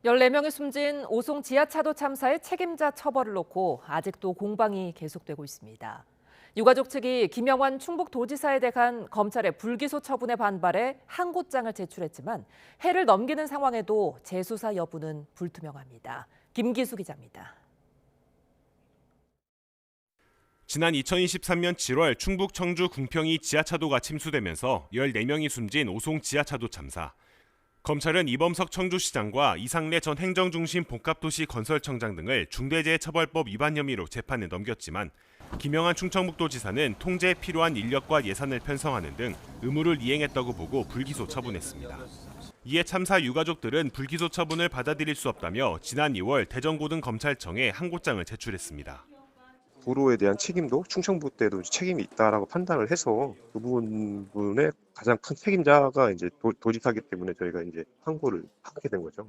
14명이 숨진 오송 지하차도 참사의 책임자 처벌을 놓고 아직도 공방이 계속되고 있습니다. 유가족 측이 김영환 충북도지사에 대한 검찰의 불기소 처분에 반발해 항고장을 제출했지만 해를 넘기는 상황에도 재수사 여부는 불투명합니다. 김기수 기자입니다. 지난 2023년 7월 충북 청주 궁평이 지하차도가 침수되면서 14명이 숨진 오송 지하차도 참사. 검찰은 이범석 청주시장과 이상래 전 행정중심 복합도시건설청장 등을 중대재해처벌법 위반 혐의로 재판에 넘겼지만 김영환 충청북도지사는 통제에 필요한 인력과 예산을 편성하는 등 의무를 이행했다고 보고 불기소 처분했습니다. 이에 참사 유가족들은 불기소 처분을 받아들일 수 없다며 지난 2월 대전고등검찰청에 항고장을 제출했습니다. 도로에 대한 책임도 충청북도 때도 책임이 있다라고 판단을 해서 그 부분의 가장 큰 책임자가 이제 도지사이기 때문에 저희가 이제 항고를 하게 된 거죠.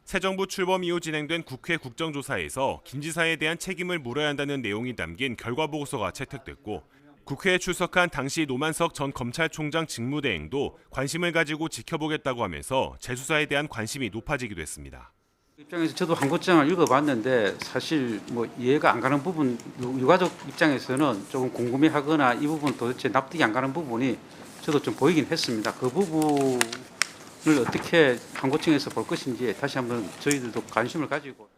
새 정부 출범 이후 진행된 국회 국정조사에서 김 지사에 대한 책임을 물어야 한다는 내용이 담긴 결과보고서가 채택됐고 국회에 출석한 당시 노만석 전 검찰총장 직무대행도 관심을 가지고 지켜보겠다고 하면서 재수사에 대한 관심이 높아지기도 했습니다. 입장에서 저도 항고장을 읽어봤는데 사실 뭐 이해가 안 가는 부분, 유가족 입장에서는 조금 궁금해하거나 이 부분 도대체 납득이 안 가는 부분이 저도 좀 보이긴 했습니다. 그 부분을 어떻게 항고청에서 볼 것인지 다시 한번 저희들도 관심을 가지고.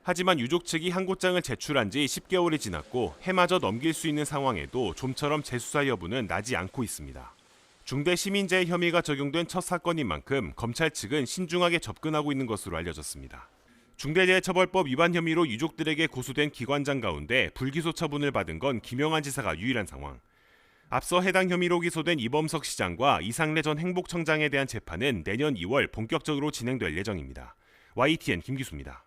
하지만 유족 측이 항고장을 제출한 지 10개월이 지났고 해마저 넘길 수 있는 상황에도 좀처럼 재수사 여부는 나지 않고 있습니다. 중대시민재해 혐의가 적용된 첫 사건인 만큼 검찰 측은 신중하게 접근하고 있는 것으로 알려졌습니다. 중대재해처벌법 위반 혐의로 유족들에게 고소된 기관장 가운데 불기소 처분을 받은 건 김영환 지사가 유일한 상황. 앞서 해당 혐의로 기소된 이범석 시장과 이상래 전 행복청장에 대한 재판은 내년 2월 본격적으로 진행될 예정입니다. YTN 김기수입니다.